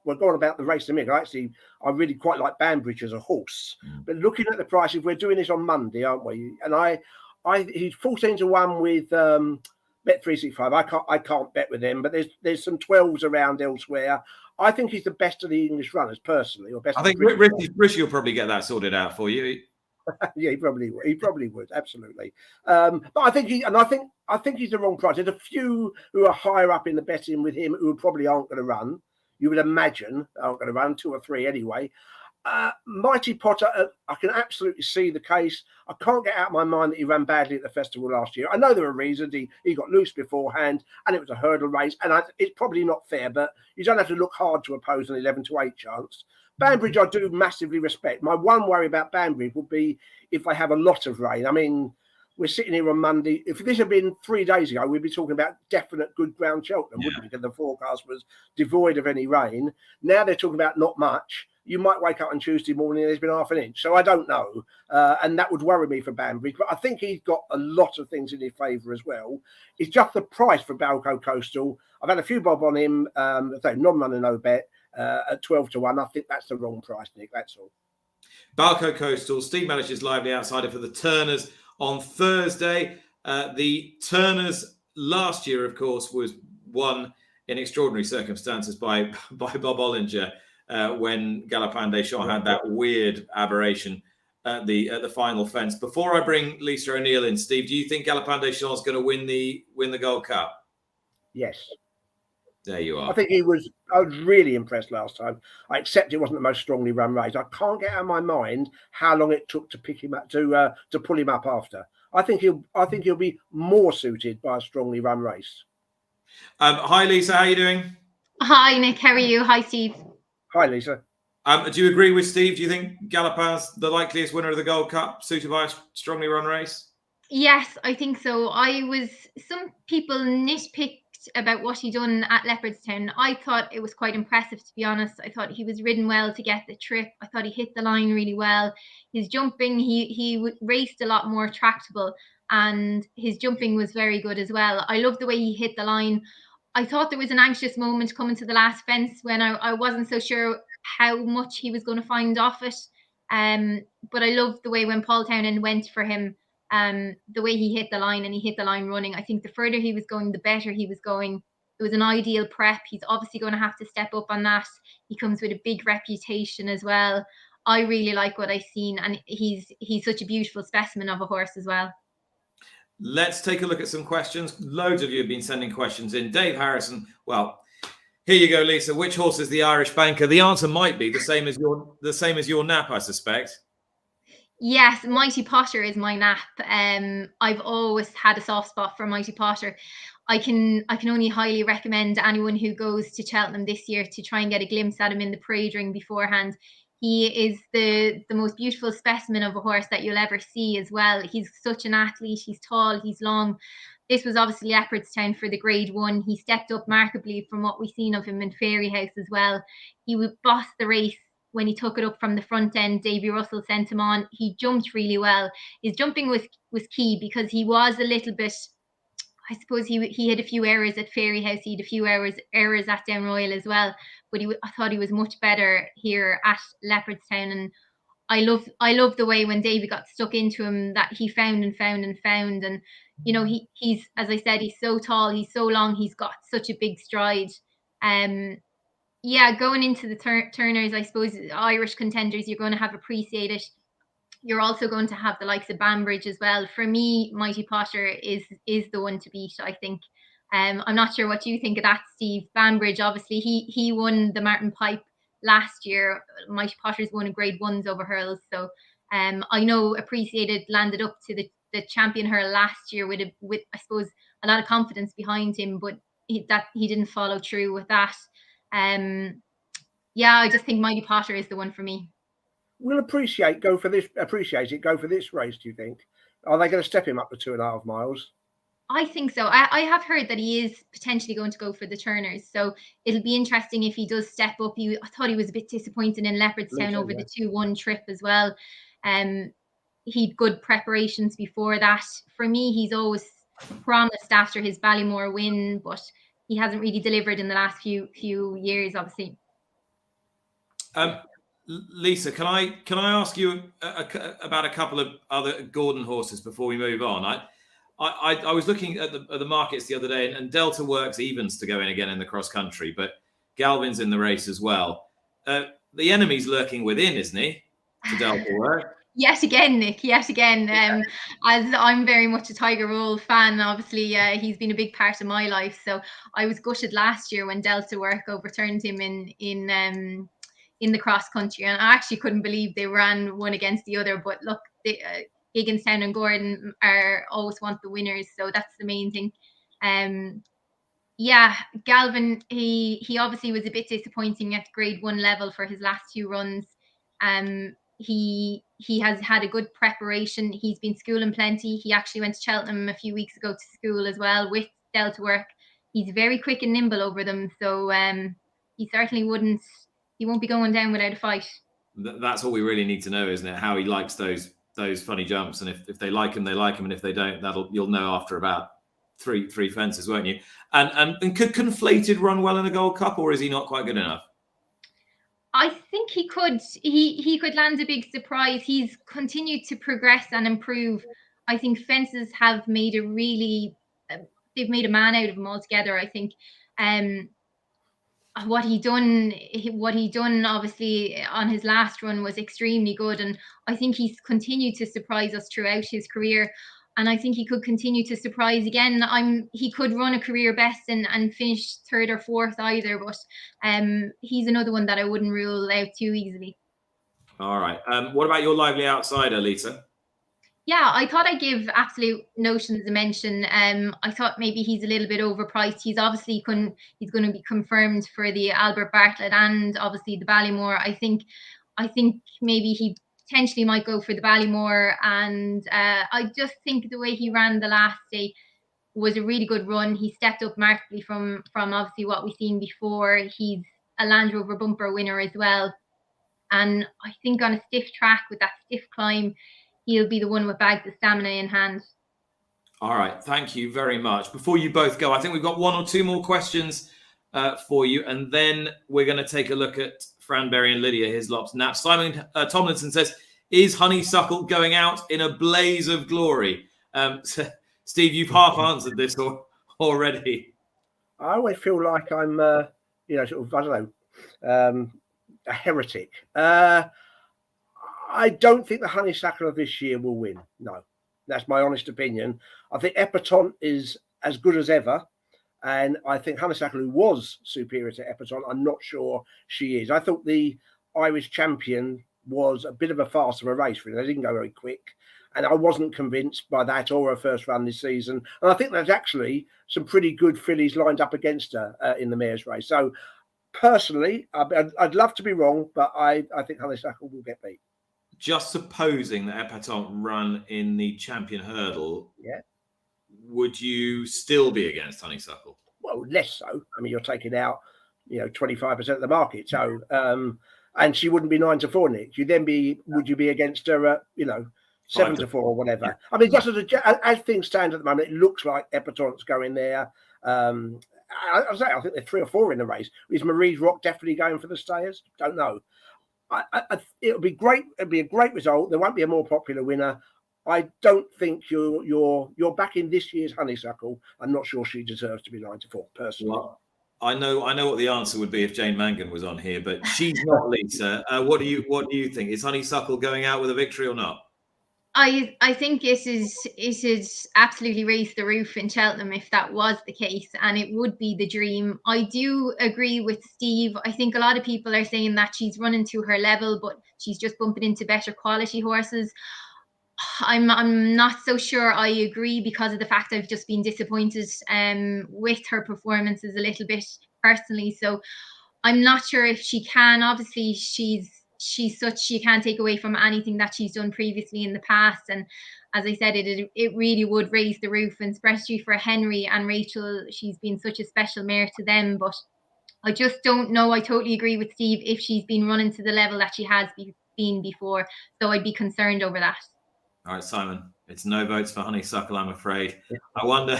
we're going about the race in a minute. I really quite like Banbridge as a horse. But looking at the prices, we're doing this on Monday, aren't we? And he's 14-1 with Bet365. I can't bet with them, but there's some 12s around elsewhere. I think he's the best of the English runners, personally. Or best. I think Rishi will probably get that sorted out for you. Yeah, he probably would, absolutely. But I think he's the wrong price. There's a few who are higher up in the betting with him who probably aren't going to run. You would imagine aren't going to run, 2 or 3 anyway. Mighty Potter, I can absolutely see the case. I can't get out of my mind that he ran badly at the festival last year. I know there are reasons. He got loose beforehand, and it was a hurdle race, and it's probably not fair, but you don't have to look hard to oppose an 11-8 chance. Banbridge, I do massively respect. My one worry about Banbridge would be if they have a lot of rain. I mean, we're sitting here on Monday. If this had been 3 days ago, we'd be talking about definite good ground Cheltenham, wouldn't we? Because the forecast was devoid of any rain. Now they're talking about not much. You might wake up on Tuesday morning and there's been half an inch. So I don't know. And that would worry me for Banbridge. But I think he's got a lot of things in his favour as well. It's just the price for Balco Coastal. I've had a few bob on him. Non-runner, no bet. At 12-1, I think that's the wrong price, Nick. That's all. Balco Coastal, Steve Mellish's lively outsider for the Turners on Thursday. The Turners last year, of course, was won in extraordinary circumstances by Bob Ollinger when Galopin Des Champs had that weird aberration at the final fence. Before I bring Lisa O'Neill in, Steve, do you think Galopin Des Champs is going to win the Gold Cup? Yes. There you are. I was really impressed last time. I accept it wasn't the most strongly run race. I can't get out of my mind how long it took to pick him up to pull him up after. I think he'll be more suited by a strongly run race. Hi Lisa, how are you doing? Hi Nick, how are you? Hi Steve. Hi Lisa. Do you agree with Steve? Do you think Galopin's the likeliest winner of the Gold Cup, suited by a strongly run race? Yes, I think so. Some people nitpicked about what he done at Leopardstown. I thought it was quite impressive, to be honest. I thought he was ridden well to get the trip. I thought he hit the line really well. His jumping, he raced a lot more tractable, and his jumping was very good as well. I love the way he hit the line. I thought there was an anxious moment coming to the last fence when I wasn't so sure how much he was going to find off it. But I loved the way when Paul Townend went for him, the way he hit the line, and he hit the line running. I think the further he was going, the better he was going. It was an ideal prep. He's obviously going to have to step up on that. He comes with a big reputation as well. I really like what I've seen, and he's such a beautiful specimen of a horse as well. Let's take a look at some questions. Loads of you have been sending questions in. Dave Harrison, well, here you go, Lisa. Which horse is the Irish banker? The answer might be the same as your nap, I suspect. Yes, Mighty Potter is my nap. I've always had a soft spot for Mighty Potter. I can only highly recommend anyone who goes to Cheltenham this year to try and get a glimpse at him in the parade ring beforehand. He is the most beautiful specimen of a horse that you'll ever see as well. He's such an athlete. He's tall, he's long. This was obviously Edwardstone for the Grade 1. He stepped up markedly from what we've seen of him in Fairyhouse as well. He would boss the race when he took it up from the front end. Davy Russell sent him on. He jumped really well. His jumping was key because he was a little bit, I suppose he had a few errors at Fairyhouse. He had a few errors at Down Royal as well. But I thought he was much better here at Leopardstown. And I love the way when Davy got stuck into him that he found. And you know, he's, as I said, he's so tall, he's so long, he's got such a big stride. Yeah, going into the turners, I suppose Irish contenders, you're going to have Appreciated. You're also going to have the likes of Banbridge as well. For me, Mighty Potter is the one to beat, I think. I'm not sure what you think of that, Steve. Banbridge, obviously, he won the Martin Pipe last year. Mighty Potter's won a Grade 1s over hurls. So I know Appreciated landed up to the champion hurl last year with I suppose a lot of confidence behind him, but he didn't follow through with that. Yeah, I just think Mighty Potter is the one for me. Will Appreciate go for this race, do you think? Are they going to step him up to 2.5 miles? I think so. I have heard that he is potentially going to go for the turners. So it'll be interesting if he does step up. I thought he was a bit disappointed in Leopardstown over the 2-1 trip as well. He'd good preparations before that. For me, he's always promised after his Ballymore win, but he hasn't really delivered in the last few years, obviously. Lisa, can I ask you about a couple of other Gordon horses before we move on? I was looking at the markets the other day, and Delta Works evens to go in again in the cross country, but Galvin's in the race as well. The enemy's lurking within, isn't he? To Delta Works. Yet again, Nick. Yet again. As I'm very much a Tiger Roll fan, obviously, he's been a big part of my life. So I was gutted last year when Delta Work overturned him in the cross country, and I actually couldn't believe they ran one against the other. But look, Higginstown and Gordon always want the winners, so that's the main thing. Yeah, Galvin, he obviously was a bit disappointing at Grade 1 level for his last 2 runs. He has had a good preparation. He's been schooling plenty. He actually went to Cheltenham a few weeks ago to school as well with Delta Work. He's very quick and nimble over them, so he certainly won't be going down without a fight. That's all we really need to know, isn't it? How he likes those funny jumps, and if they like him, they like him, and if they don't, you'll know after about three fences, won't you? And could Conflated run well in a Gold Cup, or is he not quite good enough? I think he could. He could land a big surprise. He's continued to progress and improve. I think fences have made they've made a man out of him altogether. I think what he done obviously on his last run was extremely good, and I think he's continued to surprise us throughout his career. And I think he could continue to surprise again. He could run a career best and finish third or fourth either, but he's another one that I wouldn't rule out too easily. All right. What about your lively outsider, Lisa? Yeah, I thought I'd give Absolute Notions a mention. I thought maybe he's a little bit overpriced. He's obviously he's going to be confirmed for the Albert Bartlett and obviously the Ballymore. I think maybe he potentially might go for the Ballymore, and I just think the way he ran the last day was a really good run. He stepped up markedly from obviously what we've seen before. He's a Land Rover bumper winner as well, and I think on a stiff track with that stiff climb, he'll be the one with bags of stamina in hand. All right, thank you very much. Before you both go, I think we've got one or two more questions for you, and then we're going to take a look at Fran Berry and Lydia Hislop's nap. Simon Tomlinson says, is Honeysuckle going out in a blaze of glory? Steve, you've half answered this already. I always feel like I'm, a heretic. I don't think the Honeysuckle of this year will win. No, that's my honest opinion. I think Epatante is as good as ever. And I think Honeysuckle, who was superior to Epatante, I'm not sure she is. I thought the Irish champion was a bit of a farce of a race for her. They didn't go very quick. And I wasn't convinced by that or her first run this season. And I think there's actually some pretty good fillies lined up against her in the mare's race. So personally, I'd love to be wrong, but I think Honeysuckle will get beat. Just supposing that Epatante run in the champion hurdle, would you still be against Honeysuckle? Well, less so. I mean, you're taking out, 25% of the market. So, and she wouldn't be 9-4, Nick. Would you be against her at, 7-4 or whatever? Yeah. I mean, just as things stand at the moment, it looks like Epatante's going there. I think they're 3 or 4 in the race. Is Marie's Rock definitely going for the stayers? Don't know. It'll be great. It'll be a great result. There won't be a more popular winner. I don't think you're backing this year's Honeysuckle. I'm not sure she deserves to be 9-4 personally. Well, I know what the answer would be if Jane Mangan was on here, but she's not, Lisa. What do you think? Is Honeysuckle going out with a victory or not? I think it is absolutely raise the roof in Cheltenham if that was the case, and it would be the dream. I do agree with Steve. I think a lot of people are saying that she's running to her level, but she's just bumping into better quality horses. I'm not so sure I agree because of the fact I've just been disappointed with her performances a little bit personally. So I'm not sure if she can. Obviously, she's such, she can't take away from anything that she's done previously in the past. And as I said, it really would raise the roof, and especially for Henry and Rachel, she's been such a special mare to them. But I just don't know. I totally agree with Steve if she's been running to the level that she has been before. So I'd be concerned over that. All right, Simon, it's no votes for Honeysuckle, I'm afraid. I wonder.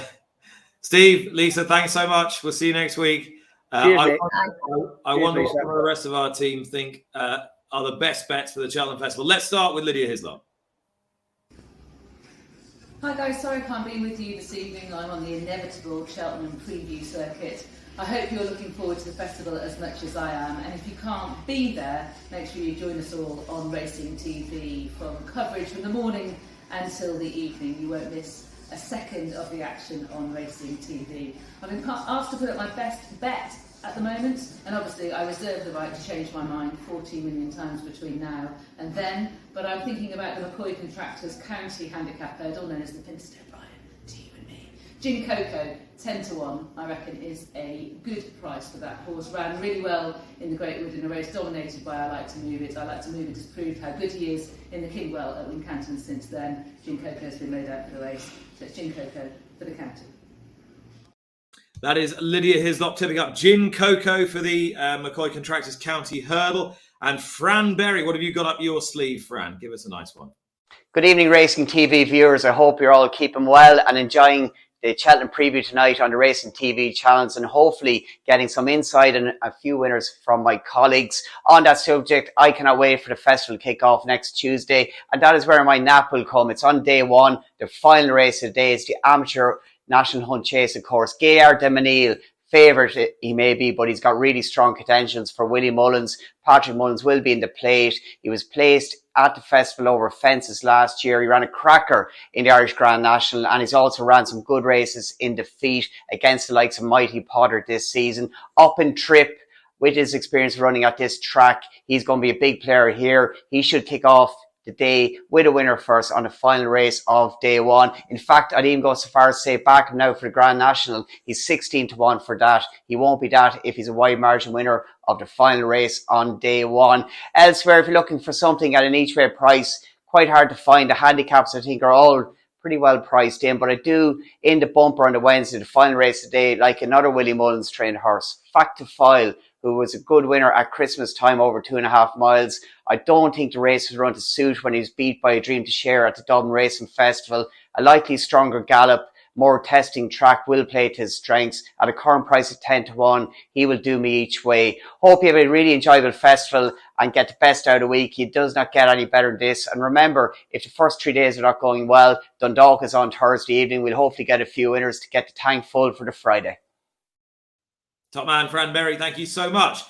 Steve, Lisa, thanks so much. We'll see you next week. I wonder what the rest of our team think are the best bets for the Cheltenham Festival. Let's start with Lydia Hislop. Hi guys, sorry I can't be with you this evening. I'm on the inevitable Cheltenham preview circuit. I hope you're looking forward to the festival as much as I am, and if you can't be there, make sure you join us all on Racing TV from coverage from the morning until the evening. You won't miss a second of the action on Racing TV. I've been asked to put up my best bet at the moment, and obviously I reserve the right to change my mind 14 million times between now and then, but I'm thinking about the McCoy Contractors County Handicap hurdle known as the Pinster O'Brien, to you and me. Gin Coco, 10-1, I reckon is a good price for that horse. Ran really well in the Great Wood in a race dominated by I Like to Move It. I Like to Move It has proved how good he is in the Kingwell at Wincanton since then. Gin Coco has been laid out for the race, so it's Gin Coco for the county. That is Lydia Hislop tipping up Gin Coco for the McCoy Contractors County Hurdle. And Fran Berry, what have you got up your sleeve, Fran? Give us a nice one. Good evening, Racing TV viewers. I hope you're all keeping well and enjoying the Cheltenham preview tonight on the Racing TV channels, and hopefully getting some insight and a few winners from my colleagues. On that subject, I cannot wait for the festival kick-off next Tuesday, and that is where my nap will come. It's on day one. The final race of the day is the Amateur National Hunt Chase, of course. Gaillard de Menil, favourite he may be, but he's got really strong contentions for Willie Mullins. Patrick Mullins will be in the plate. He was placed at the festival over fences last year. He ran a cracker in the Irish Grand National, and he's also ran some good races in defeat against the likes of Mighty Potter this season. Up in trip, with his experience running at this track, he's going to be a big player here. He should kick off the day with a winner first on the final race of day one. In fact, I'd even go so far as to say back him now for the Grand National. He's 16-1 for that. He won't be that if he's a wide margin winner of the final race on day one. Elsewhere, if you're looking for something at an each way price, quite hard to find. The handicaps, I think, are all pretty well priced in, but I do, in the bumper on the Wednesday, the final race today, like another Willie Mullins trained horse, Fact to File, who was a good winner at Christmas time over 2.5 miles. I don't think the race was run to suit when he was beat by A Dream to Share at the Dublin Racing Festival. A likely stronger gallop, more testing track will play to his strengths. At a current price of 10-1, he will do me each way. Hope you have a really enjoyable festival and get the best out of the week. It does not get any better than this. And remember, if the first 3 days are not going well, Dundalk is on Thursday evening. We'll hopefully get a few winners to get the tank full for the Friday. Top man, Fran Berry, thank you so much.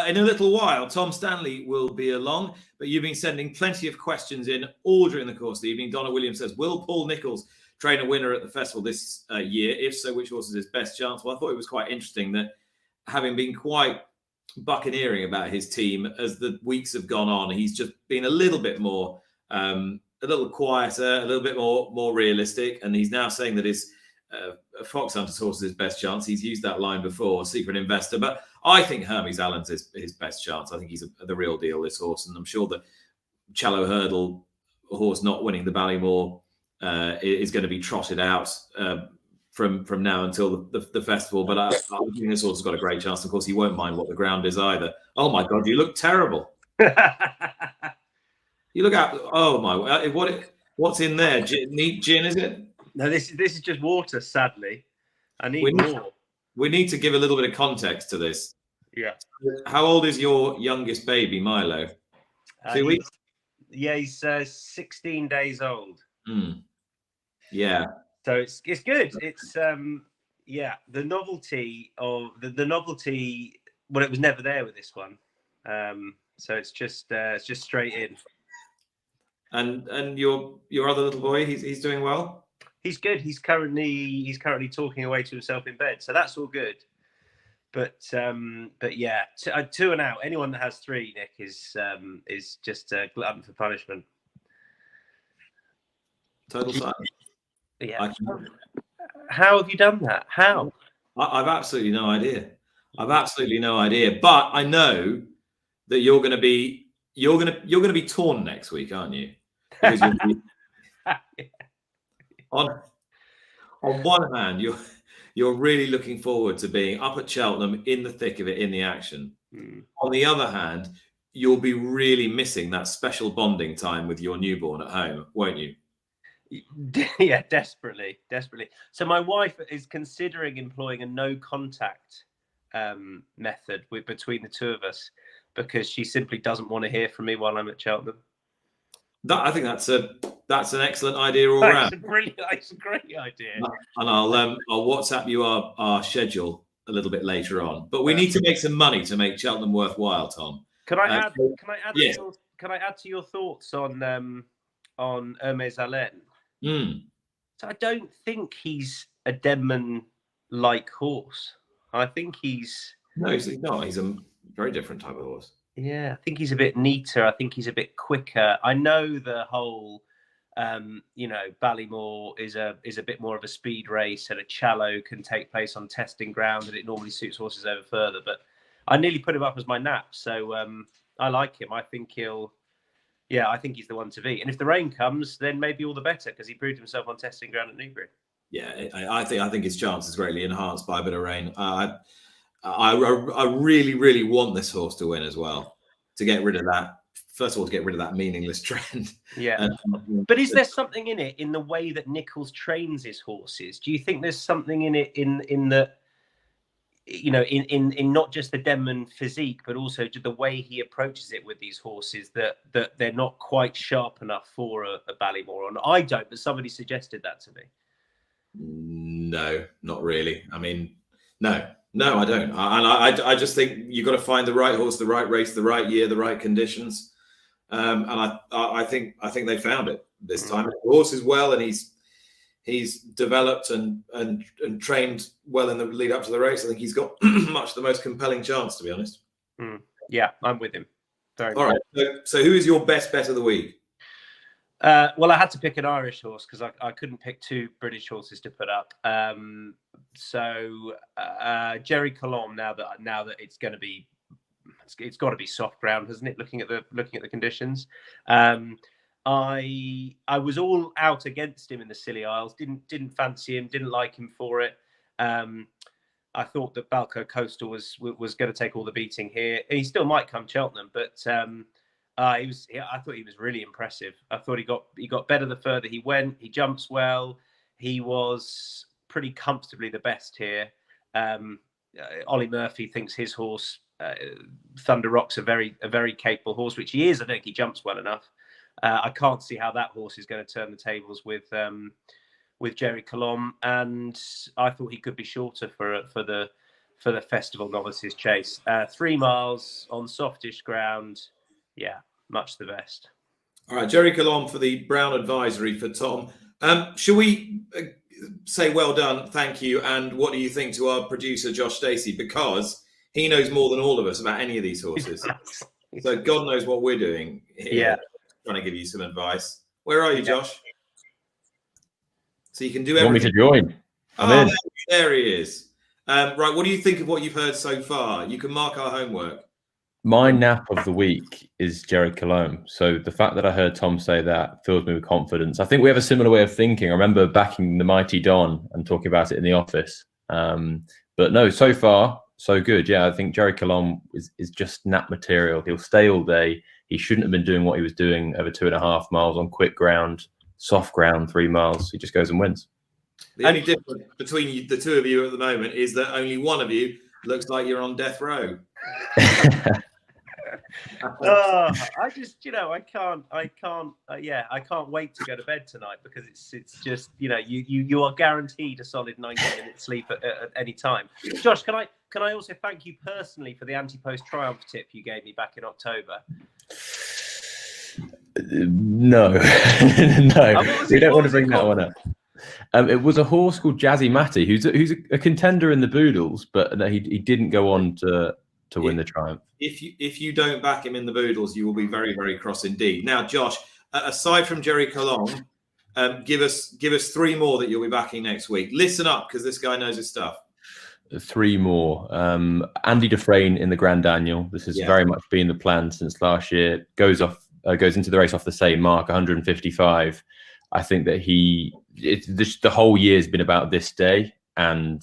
In a little while, Tom Stanley will be along, but you've been sending plenty of questions in all during the course of the evening. Donna Williams says, will Paul Nicholls train a winner at the festival this year? If so, which horse is his best chance? Well, I thought it was quite interesting that, having been quite buccaneering about his team as the weeks have gone on, he's just been a little bit more, a little quieter, a little bit more realistic, and he's now saying that his Fox Hunter's horse is his best chance. He's used that line before, Secret Investor, but I think Hermes Allen's is his best chance. I think he's the real deal, this horse, and I'm sure that Shallow Hurdle, a horse not winning the Ballymore, is going to be trotted out from now until the festival. But I think this horse has got a great chance. Of course, he won't mind what the ground is either. Oh my God, you look terrible. You look out. Oh my, what's in there? Neat gin, is it? No, this is just water. Sadly, I need more. We need to give a little bit of context to this. Yeah. How old is your youngest baby, Milo? 2 weeks? Yeah, he's 16 days old. Yeah. So it's good. It's the novelty of the novelty. Well, it was never there with this one. So it's just straight in. And your other little boy, he's doing well. He's good. He's currently talking away to himself in bed, so that's all good. But yeah, 2 and out. Anyone that has 3, Nick, is just a glutton for punishment. Total silence. Yeah. How have you done that? How? I've absolutely no idea. But I know that you're going to be torn next week, aren't you? Because you'll be, on one hand, you're really looking forward to being up at Cheltenham in the thick of it, in the action. On the other hand, you'll be really missing that special bonding time with your newborn at home, won't you? Yeah, desperately. So my wife is considering employing a no contact method between the two of us, because she simply doesn't want to hear from me while I'm at Cheltenham. I think that's an excellent idea all round. It's a great idea. And I'll WhatsApp you our schedule a little bit later on. But we need to make some money to make Cheltenham worthwhile, Tom. Can I add? Yes. Can I add to your thoughts on Hermes Allen? So I don't think he's a Denman-like horse. I think he's not. He's a very different type of horse. Yeah, I think he's a bit neater. I think he's a bit quicker. I know the whole, Ballymore is a bit more of a speed race, and a Challow can take place on testing ground, and it normally suits horses over further. But I nearly put him up as my nap, so I like him. I think I think he's the one to beat. And if the rain comes, then maybe all the better, because he proved himself on testing ground at Nube. Yeah, I think his chance is greatly enhanced by a bit of rain. I really, really want this horse to win as well, to get rid of that. First of all, to get rid of that meaningless trend. Yeah. But is there something in it, in the way that Nicholls trains his horses? Do you think there's something in it in the, in not just the Denman physique, but also the way he approaches it with these horses, that they're not quite sharp enough for a Ballymore? And I don't, but somebody suggested that to me. No, not really. I mean, no. No, I don't. I just think you've got to find the right horse, the right race, the right year, the right conditions. And I think they found it this time. The horse is well, and he's developed and trained well in the lead up to the race. I think he's got much the most compelling chance, to be honest. Yeah, I'm with him. All right. So who is your best bet of the week? Well, I had to pick an Irish horse because I couldn't pick two British horses to put up. So Gerri Colombe. Now that it's going to be, it's got to be soft ground, hasn't it? Looking at the conditions. I was all out against him in the Scilly Isles. Didn't fancy him. Didn't like him for it. I thought that Balco Coastal was going to take all the beating here. He still might come Cheltenham, but I thought he was really impressive. I thought he got better the further he went. He jumps well. He was pretty comfortably the best here. Ollie Murphy thinks his horse Thunder Rock's a very capable horse, which he is. I don't think he jumps well enough. I can't see how that horse is going to turn the tables with Gerri Colombe, and I thought he could be shorter for the Festival Novices Chase. 3 miles on softish ground, yeah, much the best. All right, Gerri Colombe for the Brown advisory for Tom. Shall we say well done, thank you, and what do you think to our producer Josh Stacey, because he knows more than all of us about any of these horses. So God knows what we're doing here. Yeah. Trying to give you some advice. Where are you, Josh? So you can do everything. You want me to join? I'm in. There he is. Right, what do you think of what you've heard so far? You can mark our homework. My nap of the week is Gerri Colombe. So the fact that I heard Tom say that fills me with confidence. I think we have a similar way of thinking. I remember backing the Mighty Don and talking about it in the office. But no, so far, so good. Yeah, I think Gerri Colombe is just nap material. He'll stay all day. He shouldn't have been doing what he was doing over 2.5 miles on quick ground, soft ground, 3 miles. He just goes and wins. The only difference between the two of you at the moment is that only one of you looks like you're on death row. I just, I can't wait to go to bed tonight because it's just, you are guaranteed a solid 90-minute sleep at any time. Josh, can I also thank you personally for the anti-post triumph tip you gave me back in October? No, no, we don't want to bring that one up. It was a horse called Jazzy Matty, who's a contender in the Boodles, but he didn't go on to win the triumph. If you don't back him in the Boodles, you will be very, very cross indeed. Now, Josh, aside from Gerri Colombe, give us 3 more that you'll be backing next week. Listen up, because this guy knows his stuff. 3 more. Andy Dufresne in the Grand Daniel. This has very much been the plan since last year. Goes into the race off the same mark, 155. I think that the whole year has been about this day, and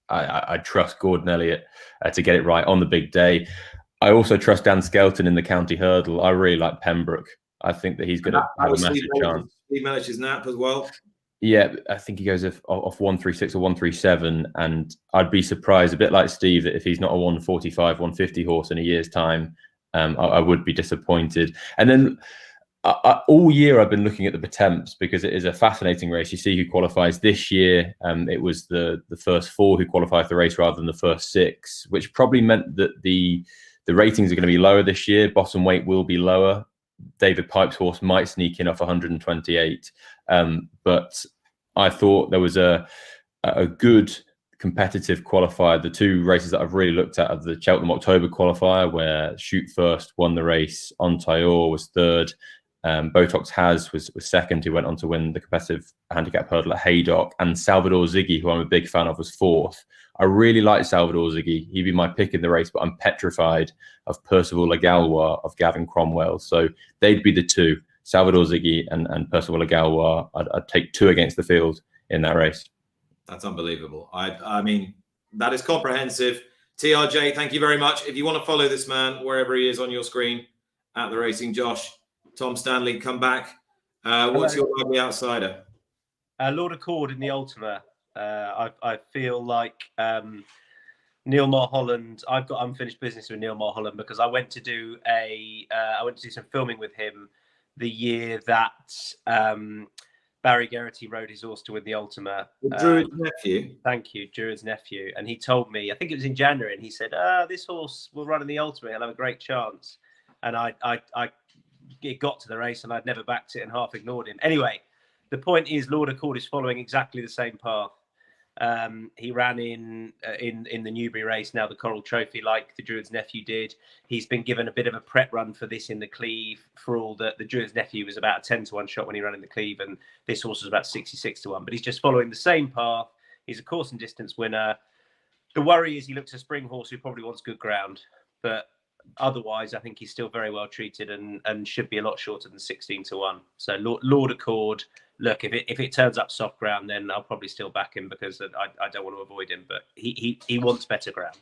I trust Gordon Elliott to get it right on the big day. I also trust Dan Skelton in the County Hurdle. I really like Pembroke. I think that he's going to have a massive chance. Steve Mellish's nap as well. Yeah, I think he goes off 136 or 137, and I'd be surprised, a bit like Steve, that if he's not a 145, 150 horse in a year's time, I would be disappointed. And then all year I've been looking at the Potemps because it is a fascinating race. You see who qualifies this year. It was the first 4 who qualified for the race rather than the first 6, which probably meant that the ratings are going to be lower this year. Bottom weight will be lower. David Pipe's horse might sneak in off 128. But I thought there was a good competitive qualifier. The 2 races that I've really looked at are the Cheltenham October qualifier, where Shoot First won the race. Ontayor was 3rd. Botox Has was 2nd, who went on to win the competitive handicap hurdle at Haydock. And Salvador Ziggy, who I'm a big fan of, was 4th. I really like Salvador Ziggy. He'd be my pick in the race, but I'm petrified of Percival Legalois of Gavin Cromwell. So they'd be the 2, Salvador Ziggy and Percival Legalois. I'd take 2 against the field in that race. That's unbelievable. I mean, that is comprehensive. TRJ, thank you very much. If you want to follow this man, wherever he is on your screen, at the Racing Josh, Tom Stanley, come back. What's your lovely outsider? Lord Accord in the Ultima. I feel like Neil Mulholland. I've got unfinished business with Neil Mulholland because I went to do some filming with him the year that Barry Geraghty rode his horse to win the Ultima. Druid's nephew. Thank you, Druid's nephew. And he told me, I think it was in January, and he said, this horse will run in the Ultima. He'll have a great chance. And it got to the race, and I'd never backed it and half ignored him. Anyway, the point is, Lord Accord is following exactly the same path. He ran in the Newbury race, now the Coral Trophy, like the Druid's nephew did. He's been given a bit of a prep run for this in the Cleve. For all that, the Druid's nephew was about a 10-1 shot when he ran in the Cleve, and this horse was about 66-1. But he's just following the same path. He's a course and distance winner. The worry is he looks a spring horse who probably wants good ground, but otherwise I think he's still very well treated and should be a lot shorter than 16-1. So Lord Accord, look, if it turns up soft ground, then I'll probably still back him, because I don't want to avoid him, but he wants better ground.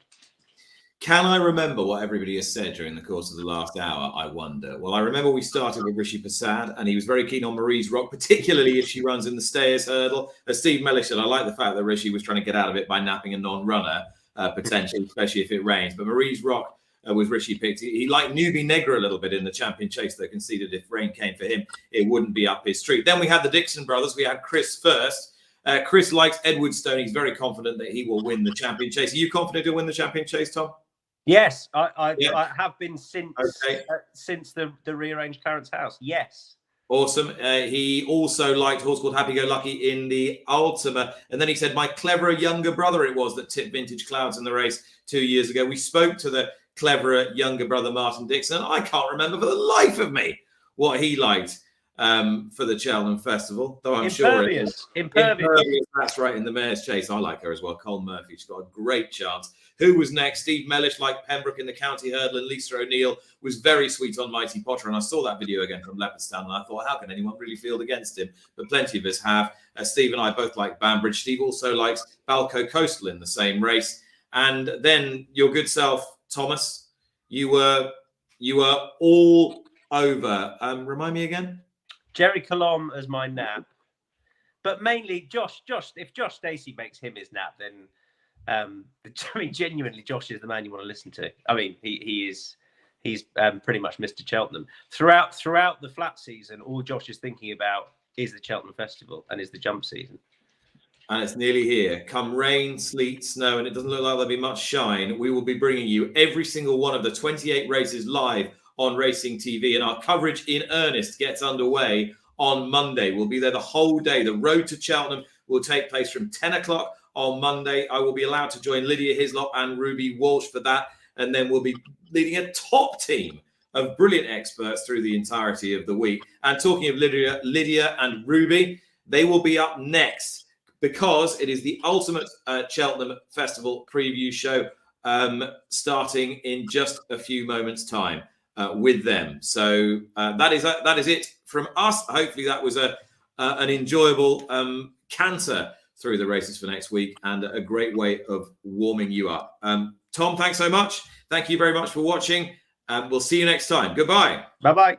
Can I remember what everybody has said during the course of the last hour, I wonder? Well, I remember we started with Rishi Persad, and he was very keen on Marie's Rock, particularly if she runs in the Stayers Hurdle. As Steve Mellish said, I like the fact that Rishi was trying to get out of it by napping a non-runner, potentially, especially if it rains. But Marie's Rock was Rishi picked. He liked Nube Negra a little bit in the champion chase, though conceded if rain came for him, it wouldn't be up his street. Then we had the Dixon brothers. We had Chris first. Chris likes Edwardstone. He's very confident that he will win the champion chase. Are you confident he'll win the champion chase, Tom? Yes, I have been since the rearranged Clarence House. Yes. Awesome. He also liked a horse called Happy Go Lucky in the Ultima. And then he said, my cleverer younger brother it was that tipped Vintage Clouds in the race 2 years ago. We spoke to the cleverer younger brother, Martin Dixon. And I can't remember for the life of me what he liked for the Cheltenham Festival, though I'm sure it is. Impervious. That's right, in the Mayor's Chase. I like her as well. Cole Murphy. She's got a great chance. Who was next? Steve Mellish, like Pembroke in the County Hurdle, and Lisa O'Neill was very sweet on Mighty Potter. And I saw that video again from Leopardstown, and I thought, how can anyone really field against him? But plenty of us have. Steve and I both like Banbridge. Steve also likes Balco Coastal in the same race. And then your good self, Thomas, you were all over. Remind me again? Gerri Colombe as my nap, but mainly Josh. If Josh Stacey makes him his nap, then I mean, genuinely, Josh is the man you want to listen to. I mean, he's pretty much Mr. Cheltenham throughout the flat season. All Josh is thinking about is the Cheltenham Festival and is the jump season. And it's nearly here. Come rain, sleet, snow, and it doesn't look like there'll be much shine. We will be bringing you every single one of the 28 races live on Racing TV, and our coverage in earnest gets underway on Monday. We'll be there the whole day. The road to Cheltenham will take place from 10 o'clock on Monday. I will be allowed to join Lydia Hislop and Ruby Walsh for that, and then we'll be leading a top team of brilliant experts through the entirety of the week. And talking of Lydia and Ruby, they will be up next because it is the ultimate Cheltenham Festival preview show starting in just a few moments' time. With them. So that is it from us. Hopefully that was an enjoyable canter through the races for next week and a great way of warming you up. Tom, thanks so much. Thank you very much for watching. We'll see you next time. Goodbye. Bye-bye.